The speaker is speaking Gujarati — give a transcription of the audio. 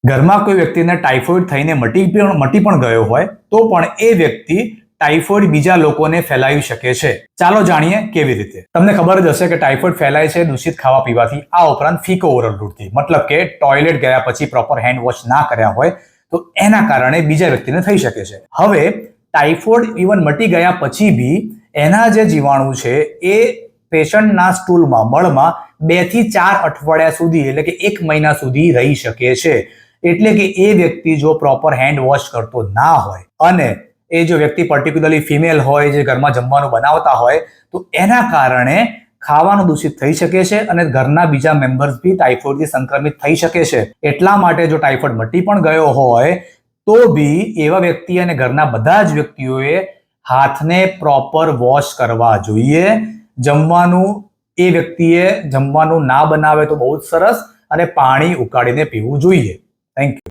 ઘરમાં કોઈ વ્યક્તિને ટાઇફોઇડ થઈને મટી પણ ગયો હોય તો પણ એ વ્યક્તિ ટાઇફોઇડ બીજા લોકોને ફેલાવી શકે છે. ચાલો જાણીએ કેવી રીતે. તમને ખબર જ હશે કે ટાઇફોઇડ ફેલાય છે દૂષિત ખાવા પીવાથી, આ ઉપરાંત ફીકો ઓવરલોડથી, મતલબ કે ટોયલેટ ગયા પછી પ્રોપર હેન્ડ વોશ ના કર્યા હોય તો એના કારણે બીજા વ્યક્તિને થઈ શકે છે. હવે ટાઇફોઇડ ઇવન મટી ગયા પછી બી એના જે જીવાણુ છે એ પેશન્ટના સ્ટૂલમાં, મળમાં 2 થી 4 અઠવાડિયા સુધી, એટલે કે 1 મહિના સુધી રહી શકે છે. એટલે કે એ વ્યક્તિ જો પ્રોપર હેન્ડ વોશ કરતો ના હોય અને એ જો વ્યક્તિ પર્ટિક્યુલરલી ફિમેલ હોય, જે ઘરમાં જમવાનું બનાવતા હોય, તો એના કારણે ખાવાનું દૂષિત થઈ શકે છે અને ઘરના બીજા મેમ્બર્સ બી ટાઇફોઇડથી સંક્રમિત થઈ શકે છે. એટલા માટે જો ટાઇફોઇડ મટી પણ ગયો હોય તો બી એવા વ્યક્તિ અને ઘરના બધા જ વ્યક્તિઓએ હાથને પ્રોપર વોશ કરવા જોઈએ. જમવાનું એ વ્યક્તિએ જમવાનું ના બનાવે તો બહુ જ સરસ, અને પાણી ઉકાળીને પીવું જોઈએ. Thank you.